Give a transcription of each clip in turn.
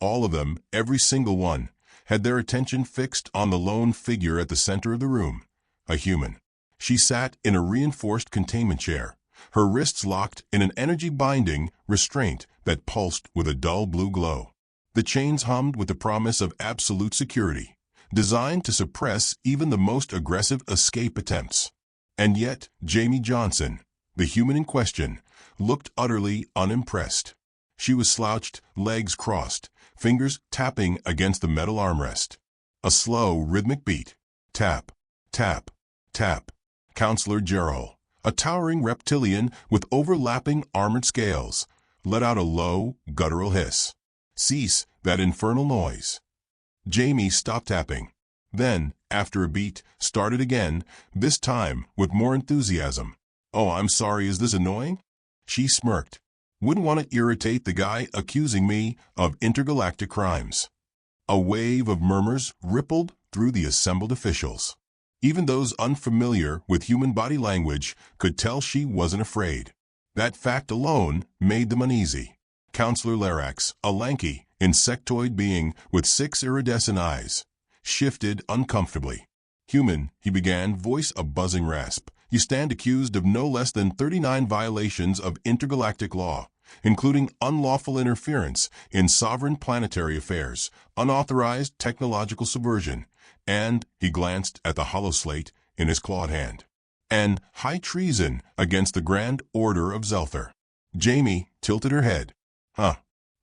All of them, every single one, had their attention fixed on the lone figure at the center of the room, a human. She sat in a reinforced containment chair, her wrists locked in an energy-binding restraint that pulsed with a dull blue glow. The chains hummed with the promise of absolute security, designed to suppress even the most aggressive escape attempts. And yet, Jamie Johnson, the human in question, looked utterly unimpressed. She was slouched, legs crossed, fingers tapping against the metal armrest. A slow, rhythmic beat. Tap, tap, tap. Counselor Gerald, a towering reptilian with overlapping armored scales, let out a low, guttural hiss. Cease that infernal noise. Jamie stopped tapping. Then, after a beat, started again, this time with more enthusiasm. Oh, I'm sorry, is this annoying? She smirked. Wouldn't want to irritate the guy accusing me of intergalactic crimes. A wave of murmurs rippled through the assembled officials. Even those unfamiliar with human body language could tell she wasn't afraid. That fact alone made them uneasy. Counselor Larax, a lanky, insectoid being with 6 iridescent eyes, shifted uncomfortably. Human, he began, voice a buzzing rasp. You stand accused of no less than 39 violations of intergalactic law, including unlawful interference in sovereign planetary affairs, unauthorized technological subversion, and, he glanced at the hollow slate in his clawed hand, and high treason against the Grand Order of Zelther. Jamie tilted her head. Huh,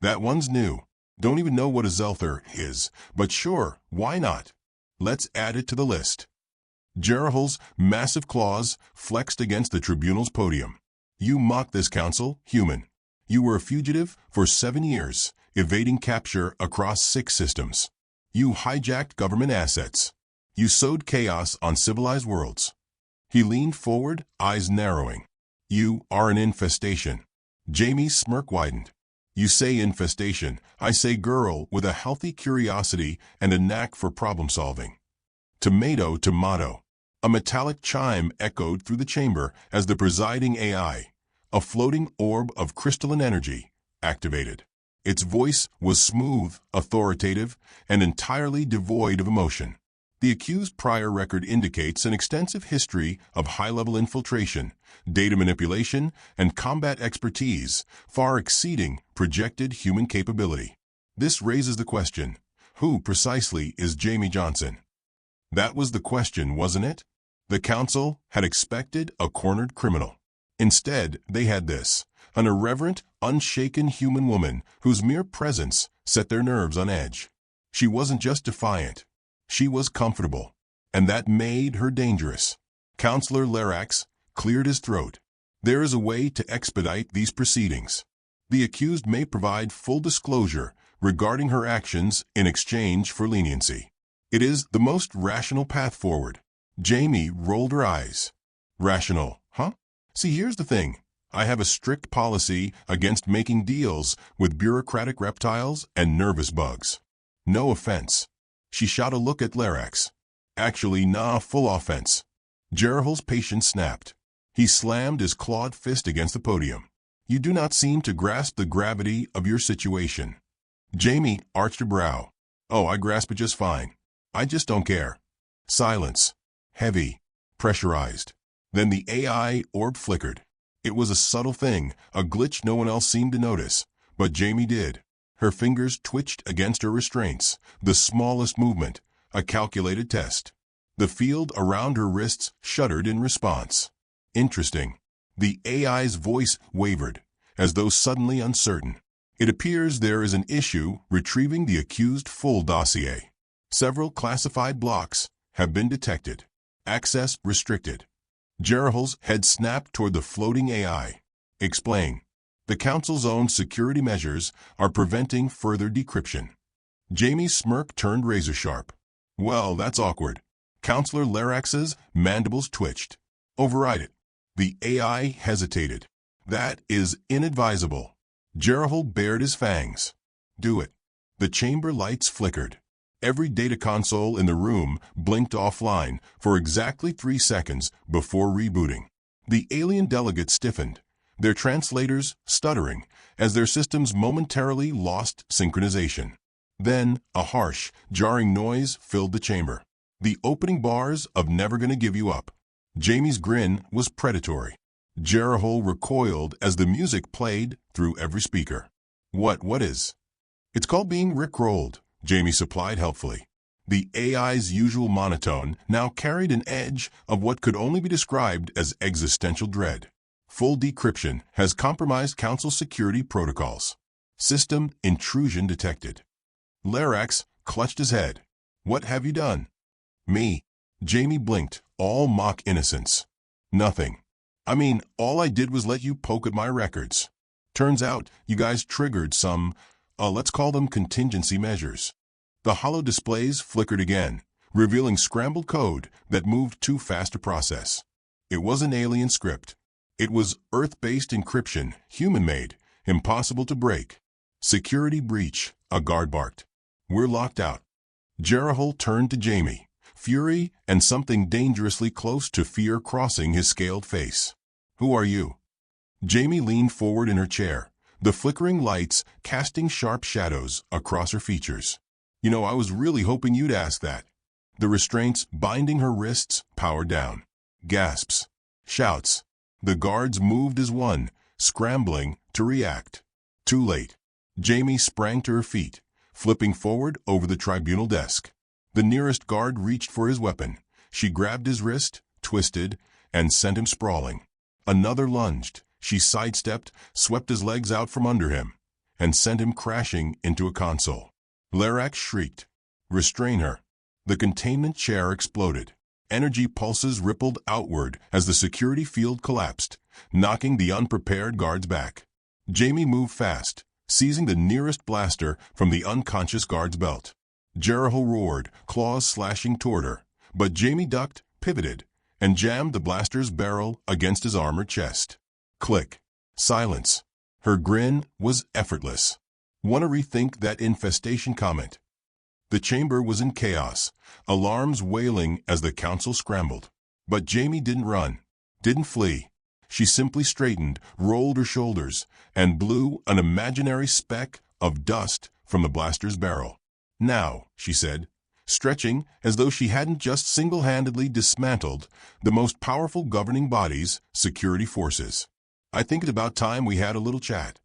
that one's new. Don't even know what a Zelther is, but sure, why not? Let's add it to the list. Gerald's massive claws flexed against the tribunal's podium. You mocked this council, human. You were a fugitive for 7 years, evading capture across 6 systems. You hijacked government assets. You sowed chaos on civilized worlds. He leaned forward, eyes narrowing. You are an infestation. Jamie's smirk widened. You say infestation, I say girl with a healthy curiosity and a knack for problem-solving. Tomato, tomato. A metallic chime echoed through the chamber as the presiding AI, a floating orb of crystalline energy, activated. Its voice was smooth, authoritative, and entirely devoid of emotion. The accused's prior record indicates an extensive history of high-level infiltration, data manipulation, and combat expertise, far exceeding projected human capability. This raises the question, who precisely is Jamie Johnson? That was the question, wasn't it? The council had expected a cornered criminal. Instead, they had this, an irreverent, unshaken human woman whose mere presence set their nerves on edge. She wasn't just defiant. She was comfortable, and that made her dangerous. Counselor Larax cleared his throat. There is a way to expedite these proceedings. The accused may provide full disclosure regarding her actions in exchange for leniency. It is the most rational path forward. Jamie rolled her eyes. Rational, huh? See, here's the thing. I have a strict policy against making deals with bureaucratic reptiles and nervous bugs. No offense. She shot a look at Larax. Actually, nah, full offense. Gerald's patience snapped. He slammed his clawed fist against the podium. You do not seem to grasp the gravity of your situation. Jamie arched her brow. Oh, I grasp it just fine. I just don't care. Silence. Heavy. Pressurized. Then the AI orb flickered. It was a subtle thing, a glitch no one else seemed to notice, but Jamie did. Her fingers twitched against her restraints, the smallest movement, a calculated test. The field around her wrists shuddered in response. Interesting. The AI's voice wavered, as though suddenly uncertain. It appears there is an issue retrieving the accused full dossier. Several classified blocks have been detected. Access restricted. Gerald's head snapped toward the floating AI. Explain. The council's own security measures are preventing further decryption. Jamie's smirk turned razor-sharp. Well, that's awkward. Counselor Larax's mandibles twitched. Override it. The AI hesitated. That is inadvisable. Gerald bared his fangs. Do it. The chamber lights flickered. Every data console in the room blinked offline for exactly 3 seconds before rebooting. The alien delegates stiffened, their translators stuttering as their systems momentarily lost synchronization. Then, a harsh, jarring noise filled the chamber. The opening bars of Never Gonna Give You Up. Jamie's grin was predatory. Jerihol recoiled as the music played through every speaker. What is? It's called being rickrolled, Jamie supplied helpfully. The AI's usual monotone now carried an edge of what could only be described as existential dread. Full decryption has compromised Council security protocols. System intrusion detected. Larax clutched his head. What have you done? Me. Jamie blinked, all mock innocence. Nothing. I mean, all I did was let you poke at my records. Turns out you guys triggered some, let's call them contingency measures. The hollow displays flickered again, revealing scrambled code that moved too fast to process. It wasn't alien script. It was Earth-based encryption, human-made, impossible to break. Security breach, a guard barked. We're locked out. Jerihol turned to Jamie, fury and something dangerously close to fear crossing his scaled face. Who are you? Jamie leaned forward in her chair, the flickering lights casting sharp shadows across her features. You know, I was really hoping you'd ask that. The restraints binding her wrists powered down. Gasps. Shouts. The guards moved as one, scrambling to react. Too late. Jamie sprang to her feet, flipping forward over the tribunal desk. The nearest guard reached for his weapon. She grabbed his wrist, twisted, and sent him sprawling. Another lunged. She sidestepped, swept his legs out from under him, and sent him crashing into a console. Larax shrieked. Restrain her. The containment chair exploded. Energy pulses rippled outward as the security field collapsed, knocking the unprepared guards back. Jamie moved fast, seizing the nearest blaster from the unconscious guard's belt. Jerihol roared, claws slashing toward her, but Jamie ducked, pivoted, and jammed the blaster's barrel against his armored chest. Click. Silence. Her grin was effortless. Want to rethink that infestation comment? The chamber was in chaos, alarms wailing as the council scrambled. But Jamie didn't run, didn't flee. She simply straightened, rolled her shoulders, and blew an imaginary speck of dust from the blaster's barrel. Now, she said, stretching as though she hadn't just single-handedly dismantled the most powerful governing body's security forces. I think it's about time we had a little chat.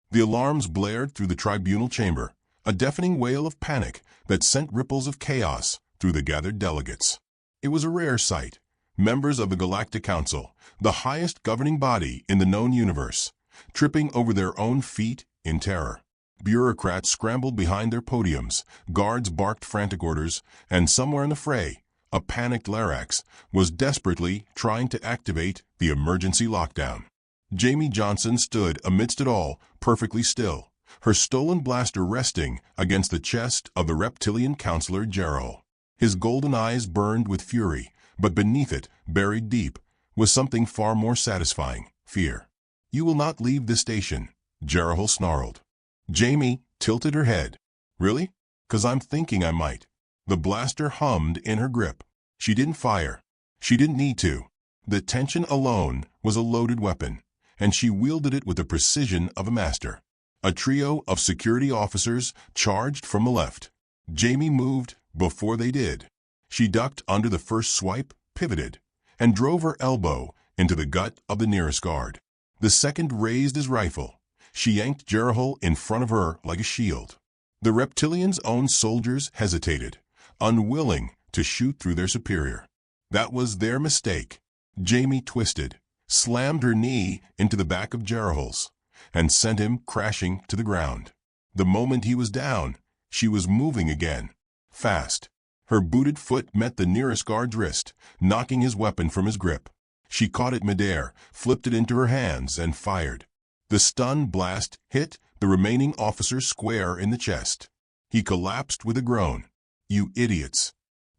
The alarms blared through the tribunal chamber, a deafening wail of panic that sent ripples of chaos through the gathered delegates. It was a rare sight. Members of the Galactic Council, the highest governing body in the known universe, tripping over their own feet in terror. Bureaucrats scrambled behind their podiums, guards barked frantic orders, and somewhere in the fray, a panicked Larax was desperately trying to activate the emergency lockdown. Jamie Johnson stood amidst it all, perfectly still, her stolen blaster resting against the chest of the reptilian counselor Jerihol. His golden eyes burned with fury, but beneath it, buried deep, was something far more satisfying, fear. You will not leave this station, Jerihol snarled. Jamie tilted her head. Really? 'Cause I'm thinking I might. The blaster hummed in her grip. She didn't fire. She didn't need to. The tension alone was a loaded weapon, and she wielded it with the precision of a master. A trio of security officers charged from the left. Jamie moved before they did. She ducked under the first swipe, pivoted, and drove her elbow into the gut of the nearest guard. The second raised his rifle. She yanked Jerihol in front of her like a shield. The reptilian's own soldiers hesitated, unwilling to shoot through their superior. That was their mistake. Jamie twisted, slammed her knee into the back of Jerihol's, and sent him crashing to the ground. The moment he was down, she was moving again, fast. Her booted foot met the nearest guard's wrist, knocking his weapon from his grip. She caught it midair, flipped it into her hands, and fired. The stun blast hit the remaining officer square in the chest. He collapsed with a groan. You idiots.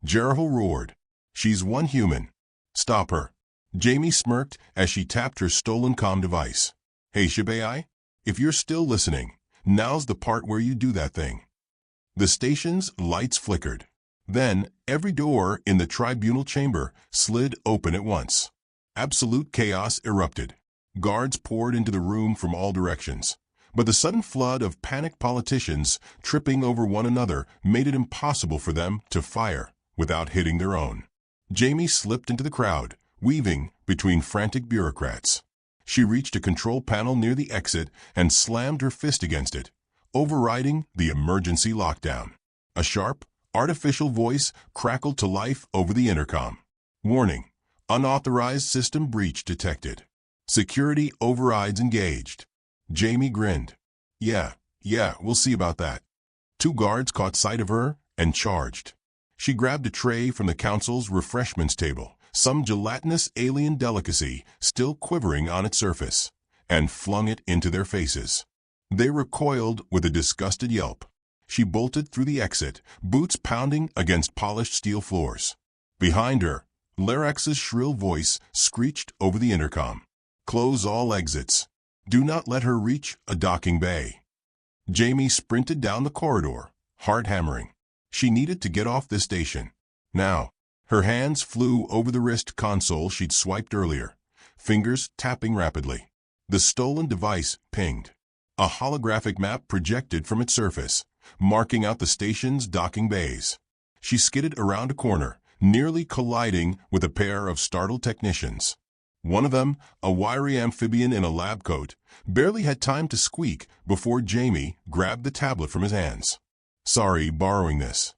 Jerihol roared. She's one human. Stop her. Jamie smirked as she tapped her stolen comm device. Hey Shibai, if you're still listening, now's the part where you do that thing. The station's lights flickered. Then, every door in the tribunal chamber slid open at once. Absolute chaos erupted. Guards poured into the room from all directions. But the sudden flood of panicked politicians tripping over one another made it impossible for them to fire without hitting their own. Jamie slipped into the crowd, weaving between frantic bureaucrats. She reached a control panel near the exit and slammed her fist against it, overriding the emergency lockdown. A sharp, artificial voice crackled to life over the intercom. Warning: unauthorized system breach detected. Security overrides engaged. Jamie grinned. Yeah, we'll see about that. 2 guards caught sight of her and charged. She grabbed a tray from the council's refreshments table, some gelatinous alien delicacy still quivering on its surface, and flung it into their faces. They recoiled with a disgusted yelp. She bolted through the exit, boots pounding against polished steel floors. Behind her, Larex's shrill voice screeched over the intercom. Close all exits. Do not let her reach a docking bay. Jamie sprinted down the corridor, heart hammering. She needed to get off this station. Now, her hands flew over the wrist console she'd swiped earlier, fingers tapping rapidly. The stolen device pinged. A holographic map projected from its surface, marking out the station's docking bays. She skidded around a corner, nearly colliding with a pair of startled technicians. One of them, a wiry amphibian in a lab coat, barely had time to squeak before Jamie grabbed the tablet from his hands. Sorry, borrowing this.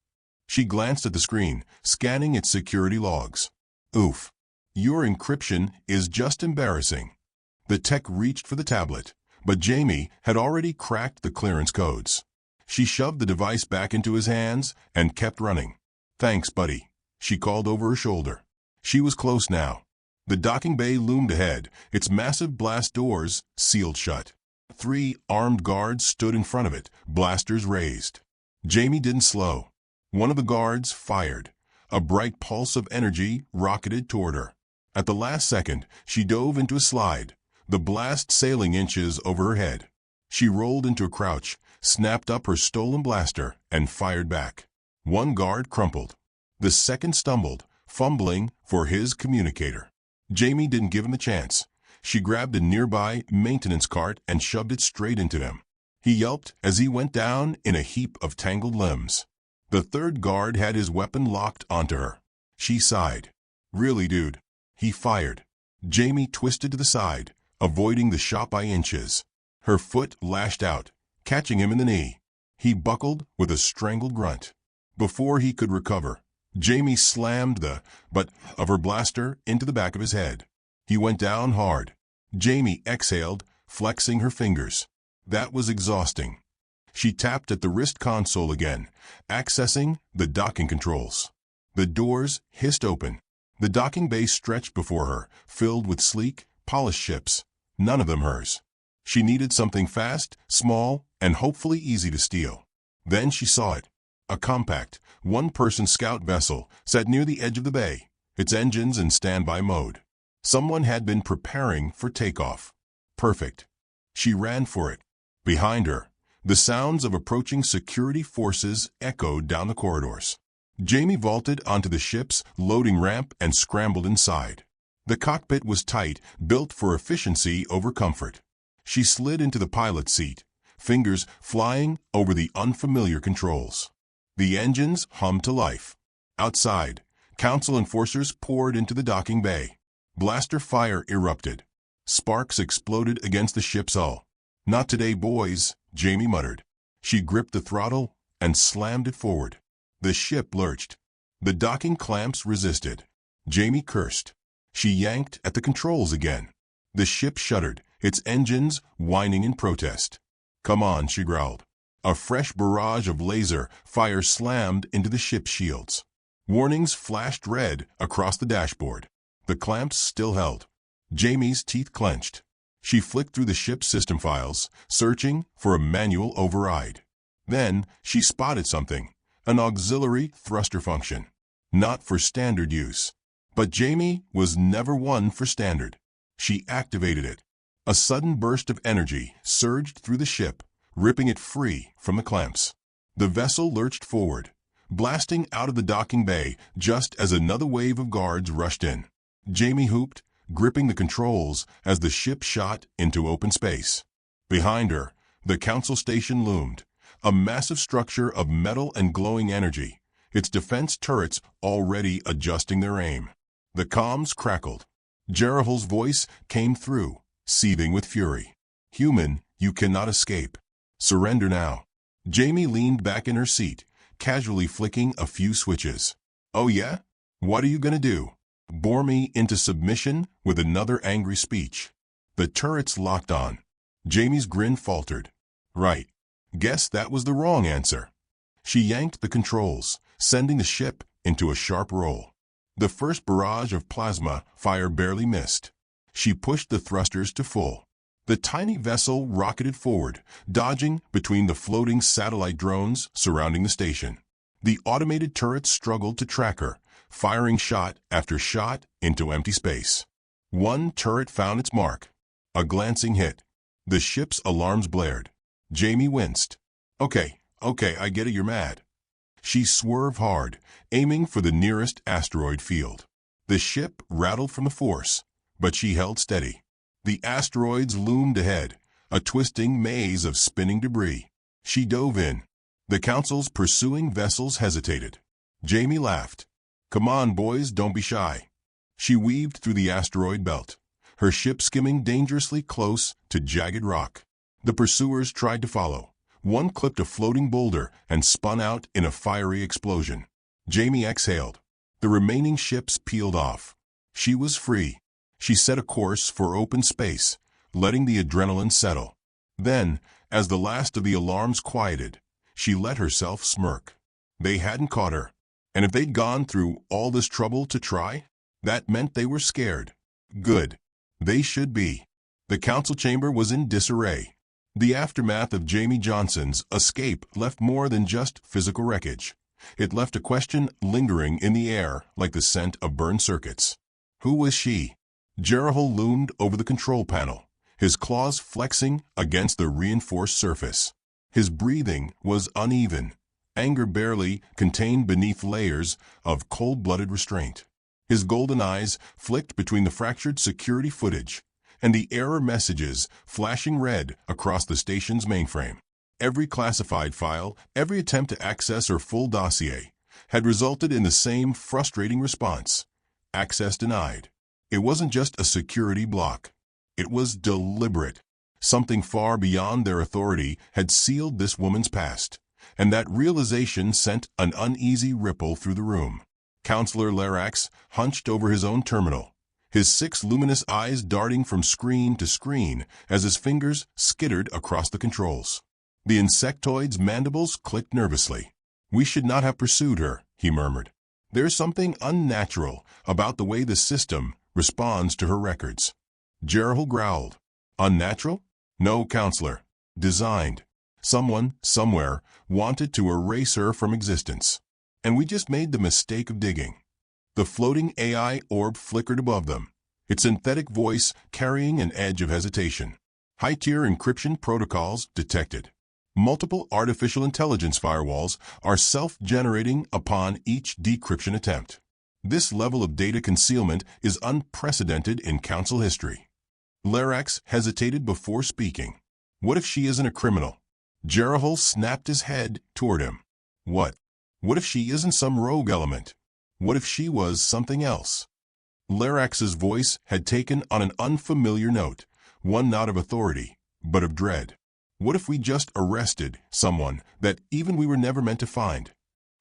She glanced at the screen, scanning its security logs. Oof. Your encryption is just embarrassing. The tech reached for the tablet, but Jamie had already cracked the clearance codes. She shoved the device back into his hands and kept running. Thanks, buddy, she called over her shoulder. She was close now. The docking bay loomed ahead, its massive blast doors sealed shut. 3 armed guards stood in front of it, blasters raised. Jamie didn't slow. One of the guards fired. A bright pulse of energy rocketed toward her. At the last second, she dove into a slide, the blast sailing inches over her head. She rolled into a crouch, snapped up her stolen blaster, and fired back. 1 guard crumpled. The second stumbled, fumbling for his communicator. Jamie didn't give him the chance. She grabbed a nearby maintenance cart and shoved it straight into him. He yelped as he went down in a heap of tangled limbs. The 3rd guard had his weapon locked onto her. She sighed. Really, dude? He fired. Jamie twisted to the side, avoiding the shot by inches. Her foot lashed out, catching him in the knee. He buckled with a strangled grunt. Before he could recover, Jamie slammed the butt of her blaster into the back of his head. He went down hard. Jamie exhaled, flexing her fingers. That was exhausting. She tapped at the wrist console again, accessing the docking controls. The doors hissed open. The docking bay stretched before her, filled with sleek, polished ships, none of them hers. She needed something fast, small, and hopefully easy to steal. Then she saw it. A compact, 1-person scout vessel sat near the edge of the bay, its engines in standby mode. Someone had been preparing for takeoff. Perfect. She ran for it. Behind her, the sounds of approaching security forces echoed down the corridors. Jamie vaulted onto the ship's loading ramp and scrambled inside. The cockpit was tight, built for efficiency over comfort. She slid into the pilot's seat, fingers flying over the unfamiliar controls. The engines hummed to life. Outside, council enforcers poured into the docking bay. Blaster fire erupted. Sparks exploded against the ship's hull. Not today, boys, Jamie muttered. She gripped the throttle and slammed it forward. The ship lurched. The docking clamps resisted. Jamie cursed. She yanked at the controls again. The ship shuddered, its engines whining in protest. Come on, she growled. A fresh barrage of laser fire slammed into the ship's shields. Warnings flashed red across the dashboard. The clamps still held. Jamie's teeth clenched. She flicked through the ship's system files, searching for a manual override. Then she spotted something, an auxiliary thruster function. Not for standard use. But Jamie was never one for standard. She activated it. A sudden burst of energy surged through the ship, ripping it free from the clamps. The vessel lurched forward, blasting out of the docking bay just as another wave of guards rushed in. Jamie hooped, gripping the controls as the ship shot into open space. Behind her, The council station loomed, a massive structure of metal and glowing energy, its defense turrets already adjusting their aim. The comms crackled. Jerahal's voice came through, seething with fury. "Human, you cannot escape. Surrender now." Jamie leaned back in her seat, casually flicking a few switches. "Oh yeah? What are you gonna do? Bore me into submission with another angry speech?" The turrets locked on. Jamie's grin faltered. "Right. Guess that was the wrong answer." She yanked the controls, sending the ship into a sharp roll. The first barrage of plasma fire barely missed. She pushed the thrusters to full. The tiny vessel rocketed forward, dodging between the floating satellite drones surrounding the station. The automated turrets struggled to track her, firing shot after shot into empty space. One turret found its mark. A glancing hit. The ship's alarms blared. Jamie winced. Okay, I get it, you're mad." She swerved hard, aiming for the nearest asteroid field. The ship rattled from the force, but she held steady. The asteroids loomed ahead, a twisting maze of spinning debris. She dove in. The council's pursuing vessels hesitated. Jamie laughed. "Come on, boys, don't be shy." She weaved through the asteroid belt, her ship skimming dangerously close to jagged rock. The pursuers tried to follow. One clipped a floating boulder and spun out in a fiery explosion. Jamie exhaled. The remaining ships peeled off. She was free. She set a course for open space, letting the adrenaline settle. Then, as the last of the alarms quieted, she let herself smirk. They hadn't caught her. And if they'd gone through all this trouble to try, that meant they were scared. Good. They should be. The council chamber was in disarray. The aftermath of Jamie Johnson's escape left more than just physical wreckage. It left a question lingering in the air like the scent of burned circuits. Who was she? Jerahal loomed over the control panel, his claws flexing against the reinforced surface. His breathing was uneven, anger barely contained beneath layers of cold-blooded restraint. His golden eyes flicked between the fractured security footage and the error messages flashing red across the station's mainframe. Every classified file, every attempt to access her full dossier, had resulted in the same frustrating response: access denied. It wasn't just a security block. It was deliberate. Something far beyond their authority had sealed this woman's past, and that realization sent an uneasy ripple through the room. Counselor Lerax hunched over his own terminal, his 6 luminous eyes darting from screen to screen as his fingers skittered across the controls. The insectoid's mandibles clicked nervously. "We should not have pursued her," he murmured. "There's something unnatural about the way the system responds to her records." Jerahal growled. "Unnatural? No, Counselor. Designed. Someone, somewhere, wanted to erase her from existence. And we just made the mistake of digging." The floating AI orb flickered above them, its synthetic voice carrying an edge of hesitation. High-tier encryption protocols detected. Multiple artificial intelligence firewalls are self-generating upon each decryption attempt. This level of data concealment is unprecedented in Council history. Lerax hesitated before speaking. What if she isn't a criminal? Jerahal snapped his head toward him. What? What if she isn't some rogue element? What if she was something else? Lerax's voice had taken on an unfamiliar note, one not of authority, but of dread. What if we just arrested someone that even we were never meant to find?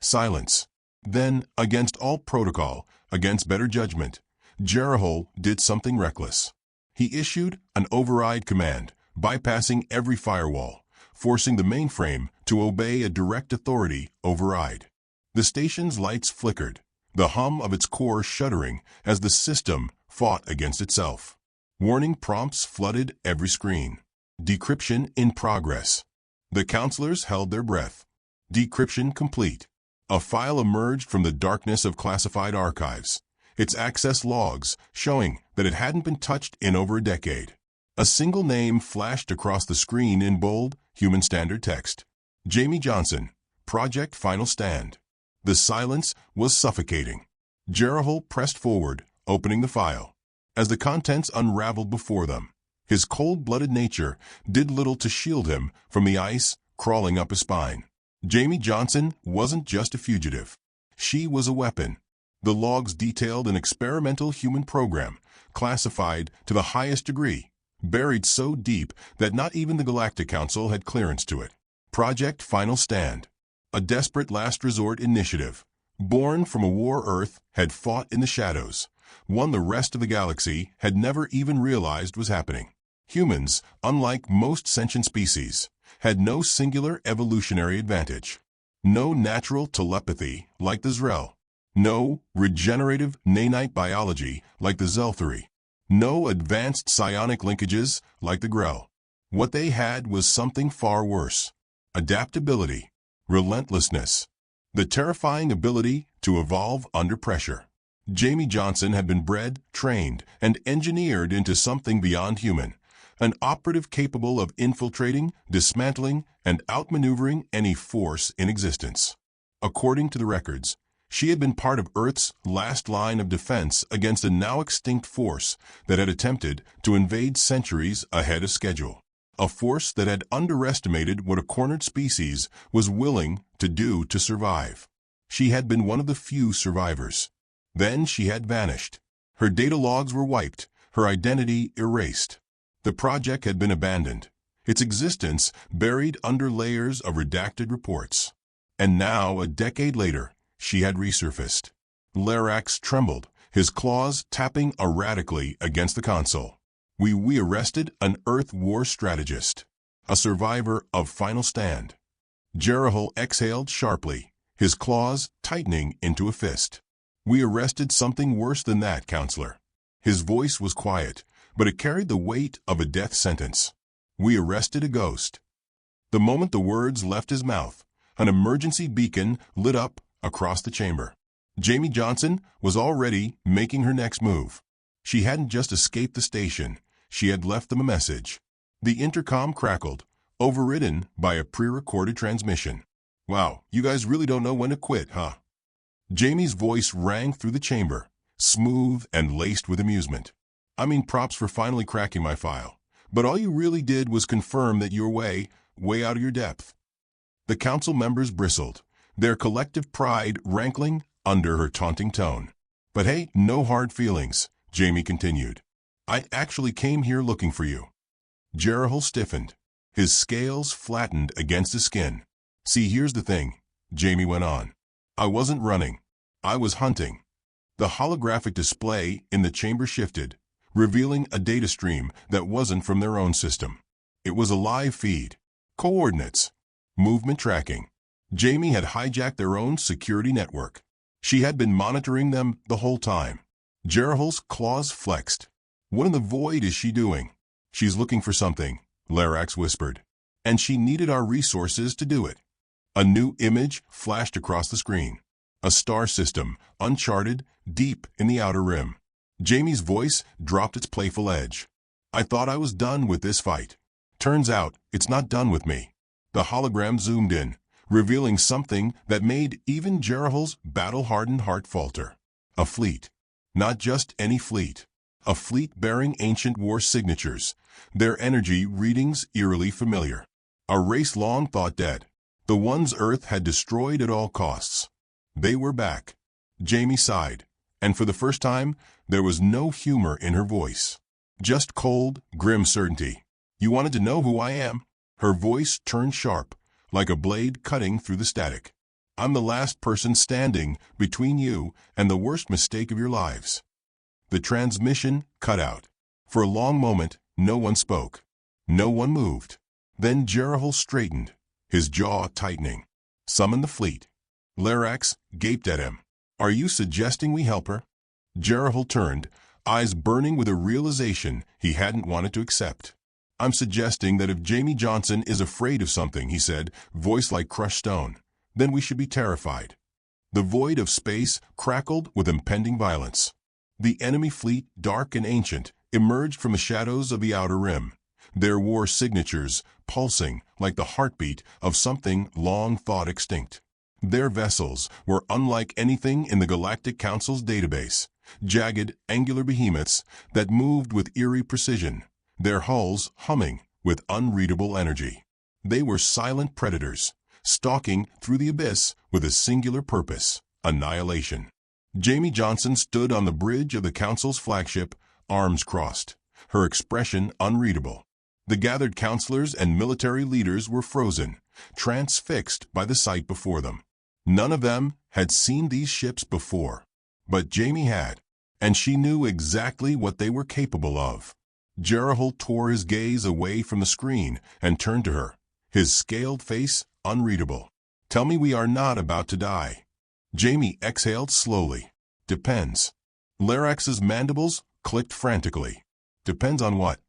Silence. Then, against all protocol, against better judgment, Jerahal did something reckless. He issued an override command, bypassing every firewall, forcing the mainframe to obey a direct authority override. The station's lights flickered, the hum of its core shuddering as the system fought against itself. Warning prompts flooded every screen. Decryption in progress. The counselors held their breath. Decryption complete. A file emerged from the darkness of classified archives, its access logs showing that it hadn't been touched in over a decade. A single name flashed across the screen in bold, human standard text. Jamie Johnson, Project Final Stand. The silence was suffocating. Jerahal pressed forward, opening the file. As the contents unraveled before them, His cold-blooded nature did little to shield him from the ice crawling up his spine. Jamie Johnson wasn't just a fugitive. She was a weapon. The logs detailed an experimental human program, classified to the highest degree, buried so deep that not even the Galactic Council had clearance to it. Project Final Stand, a desperate last resort initiative, born from a war Earth had fought in the shadows, one the rest of the galaxy had never even realized was happening. Humans, unlike most sentient species, had no singular evolutionary advantage. No natural telepathy like the Zrel. No regenerative nanite biology like the Zelthari. No advanced psionic linkages like the Grell. What they had was something far worse. Adaptability, relentlessness, the terrifying ability to evolve under pressure. Jamie Johnson had been bred, trained, and engineered into something beyond human, an operative capable of infiltrating, dismantling, and outmaneuvering any force in existence. According to the records, she had been part of Earth's last line of defense against a now-extinct force that had attempted to invade centuries ahead of schedule. A force that had underestimated what a cornered species was willing to do to survive. She had been one of the few survivors. Then she had vanished. Her data logs were wiped, her identity erased. The project had been abandoned, its existence buried under layers of redacted reports. And now, a decade later, she had resurfaced. Larax trembled, his claws tapping erratically against the console. We arrested an Earth war strategist, a survivor of Final Stand. Jerahul exhaled sharply, his claws tightening into a fist. We arrested something worse than that, Counselor. His voice was quiet, but it carried the weight of a death sentence. We arrested a ghost. The moment the words left his mouth, an emergency beacon lit up across the chamber. Jamie Johnson was already making her next move. She hadn't just escaped the station, she had left them a message. The intercom crackled, overridden by a pre-recorded transmission. Wow, you guys really don't know when to quit, huh? Jamie's voice rang through the chamber, smooth and laced with amusement. I mean, props for finally cracking my file. But all you really did was confirm that you're way out of your depth. The council members bristled, their collective pride rankling under her taunting tone. But hey, no hard feelings, Jamie continued. I actually came here looking for you. Jerahul stiffened. His scales flattened against his skin. See, here's the thing, Jamie went on. I wasn't running. I was hunting. The holographic display in the chamber shifted, revealing a data stream that wasn't from their own system. It was a live feed. Coordinates. Movement tracking. Jamie had hijacked their own security network. She had been monitoring them the whole time. Jerahul's claws flexed. What in the void is she doing? She's looking for something, Larax whispered. And she needed our resources to do it. A new image flashed across the screen. A star system, uncharted, deep in the outer rim. Jamie's voice dropped its playful edge. I thought I was done with this fight. Turns out, it's not done with me. The hologram zoomed in, revealing something that made even Jerahul's battle-hardened heart falter. A fleet. Not just any fleet. A fleet bearing ancient war signatures, their energy readings eerily familiar. A race long thought dead. The ones Earth had destroyed at all costs. They were back. Jamie sighed, and for the first time, there was no humor in her voice. Just cold, grim certainty. You wanted to know who I am? Her voice turned sharp, like a blade cutting through the static. I'm the last person standing between you and the worst mistake of your lives. The transmission cut out. For a long moment, no one spoke. No one moved. Then Jerahul straightened, his jaw tightening. Summon the fleet. Larax gaped at him. Are you suggesting we help her? Jerahul turned, eyes burning with a realization he hadn't wanted to accept. I'm suggesting that if Jamie Johnson is afraid of something, he said, voice like crushed stone, then we should be terrified. The void of space crackled with impending violence. The enemy fleet, dark and ancient, emerged from the shadows of the outer rim, their war signatures pulsing like the heartbeat of something long thought extinct. Their vessels were unlike anything in the Galactic Council's database, jagged, angular behemoths that moved with eerie precision, their hulls humming with unreadable energy. They were silent predators, stalking through the abyss with a singular purpose: annihilation. Jamie Johnson stood on the bridge of the Council's flagship, arms crossed, her expression unreadable. The gathered counselors and military leaders were frozen, transfixed by the sight before them. None of them had seen these ships before, but Jamie had, and she knew exactly what they were capable of. Jerahul tore his gaze away from the screen and turned to her, his scaled face unreadable. "Tell me we are not about to die." Jamie exhaled slowly. "Depends." Larax's mandibles clicked frantically. "Depends on what?"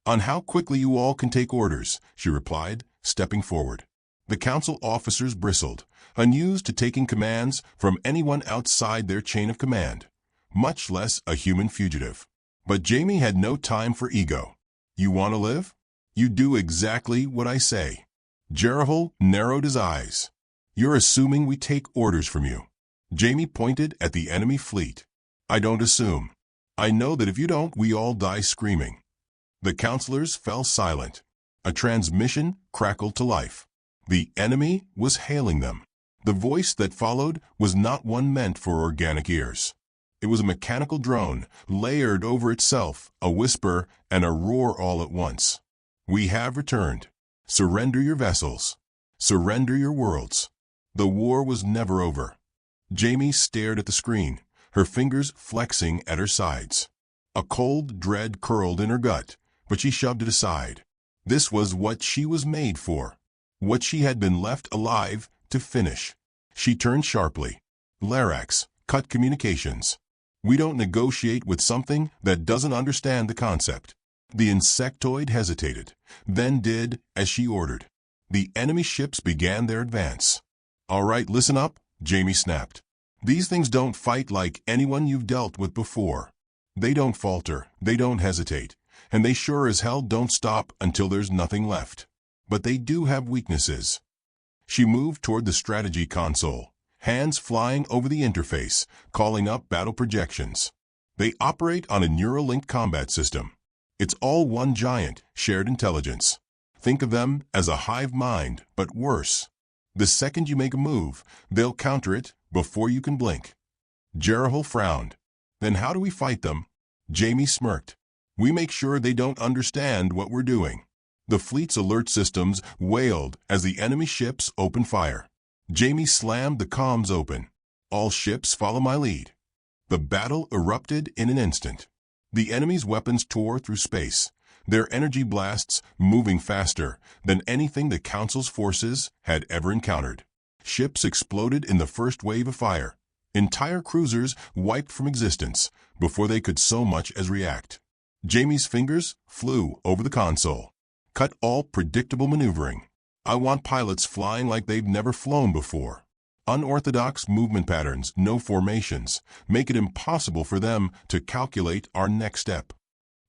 "On how quickly you all can take orders," she replied, stepping forward. The council officers bristled, unused to taking commands from anyone outside their chain of command, much less a human fugitive. But Jamie had no time for ego. "You want to live? You do exactly what I say." Jerahul narrowed his eyes. "You're assuming we take orders from you." Jamie pointed at the enemy fleet. "I don't assume. I know that if you don't, we all die screaming." The counselors fell silent. A transmission crackled to life. The enemy was hailing them. The voice that followed was not one meant for organic ears. It was a mechanical drone, layered over itself, a whisper and a roar all at once. "We have returned. Surrender your vessels. Surrender your worlds." The war was never over. Jamie stared at the screen, her fingers flexing at her sides. A cold dread curled in her gut, but she shoved it aside. This was what she was made for, what she had been left alive to finish. She turned sharply. "Larax, cut communications. We don't negotiate with something that doesn't understand the concept." The insectoid hesitated, then did as she ordered. The enemy ships began their advance. "All right, listen up," Jamie snapped. "These things don't fight like anyone you've dealt with before. They don't falter, they don't hesitate, and they sure as hell don't stop until there's nothing left. But they do have weaknesses." She moved toward the strategy console, hands flying over the interface, calling up battle projections. They operate on a neural-linked combat system. It's all one giant, shared intelligence. Think of them as a hive mind, but worse. The second you make a move, they'll counter it before you can blink. Jerahul frowned. "Then how do we fight them?" Jamie smirked. "We make sure they don't understand what we're doing." The fleet's alert systems wailed as the enemy ships opened fire. Jamie slammed the comms open. "All ships follow my lead." The battle erupted in an instant. The enemy's weapons tore through space, their energy blasts moving faster than anything the Council's forces had ever encountered. Ships exploded in the first wave of fire. Entire cruisers wiped from existence before they could so much as react. Jamie's fingers flew over the console. "Cut all predictable maneuvering. I want pilots flying like they've never flown before. Unorthodox movement patterns, no formations, make it impossible for them to calculate our next step."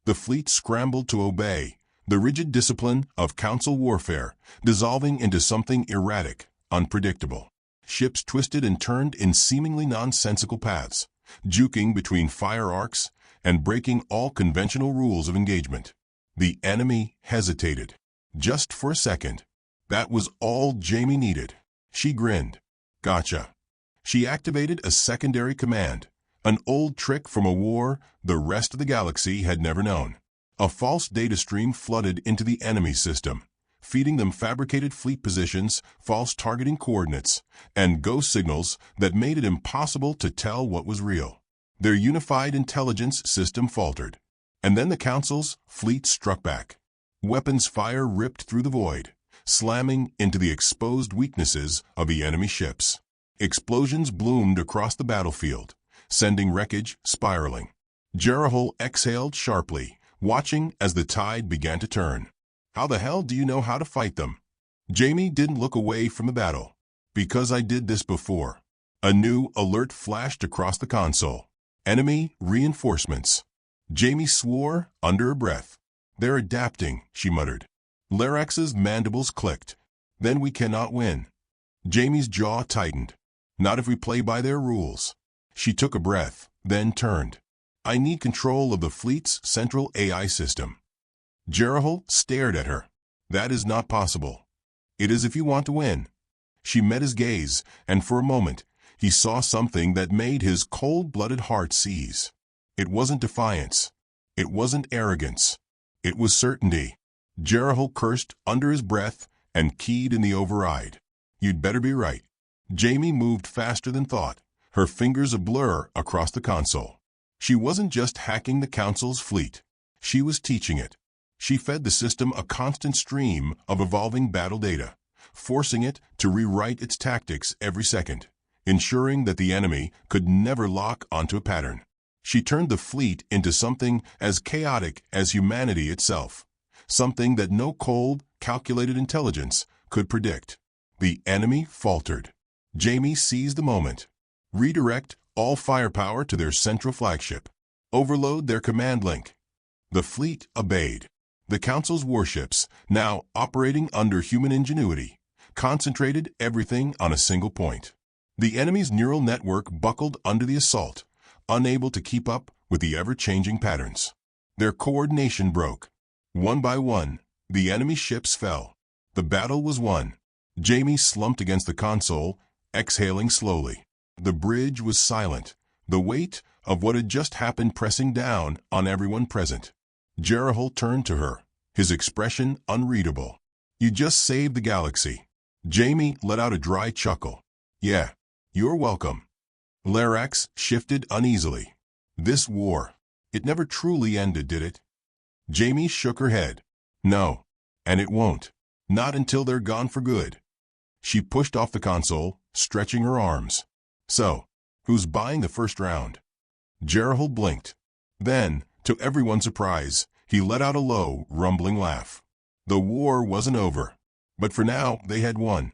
The fleet scrambled to obey, the rigid discipline of Council warfare dissolving into something erratic, unpredictable. Ships twisted and turned in seemingly nonsensical paths, juking between fire arcs and breaking all conventional rules of engagement. The enemy hesitated. Just for a second. That was all Jamie needed. She grinned. "Gotcha." She activated a secondary command, an old trick from a war the rest of the galaxy had never known. A false data stream flooded into the enemy system, feeding them fabricated fleet positions, false targeting coordinates, and ghost signals that made it impossible to tell what was real. Their unified intelligence system faltered. And then the Council's fleet struck back. Weapons fire ripped through the void, slamming into the exposed weaknesses of the enemy ships. Explosions bloomed across the battlefield, sending wreckage spiraling. Jerahul exhaled sharply, watching as the tide began to turn. "How the hell do you know how to fight them?" Jamie didn't look away from the battle. "Because I did this before." A new alert flashed across the console. "Enemy reinforcements." Jamie swore under her breath. "They're adapting," she muttered. Larax's mandibles clicked. "Then we cannot win." Jamie's jaw tightened. "Not if we play by their rules." She took a breath, then turned. "I need control of the fleet's central AI system." Jerihel stared at her. That is not possible. It is if you want to win. She met his gaze, and for a moment, he saw something that made his cold-blooded heart seize. It wasn't defiance. It wasn't arrogance. It was certainty. Jerihel cursed under his breath and keyed in the override. You'd better be right. Jamie moved faster than thought, her fingers a blur across the console. She wasn't just hacking the Council's fleet. She was teaching it. She fed the system a constant stream of evolving battle data, forcing it to rewrite its tactics every second, ensuring that the enemy could never lock onto a pattern. She turned the fleet into something as chaotic as humanity itself, something that no cold, calculated intelligence could predict. The enemy faltered. Jamie seized the moment. Redirect all firepower to their central flagship. Overload their command link. The fleet obeyed. The Council's warships, now operating under human ingenuity, concentrated everything on a single point. The enemy's neural network buckled under the assault, unable to keep up with the ever-changing patterns. Their coordination broke. One by one, the enemy ships fell. The battle was won. Jamie slumped against the console, exhaling slowly. The bridge was silent, the weight of what had just happened pressing down on everyone present. Jerihel turned to her, his expression unreadable. You just saved the galaxy. Jamie let out a dry chuckle. Yeah, you're welcome. Larax shifted uneasily. This war, it never truly ended, did it? Jamie shook her head. No, and it won't. Not until they're gone for good. She pushed off the console, stretching her arms. So, who's buying the first round? Jerihel blinked. Then, to everyone's surprise, he let out a low, rumbling laugh. The war wasn't over. But for now, they had won.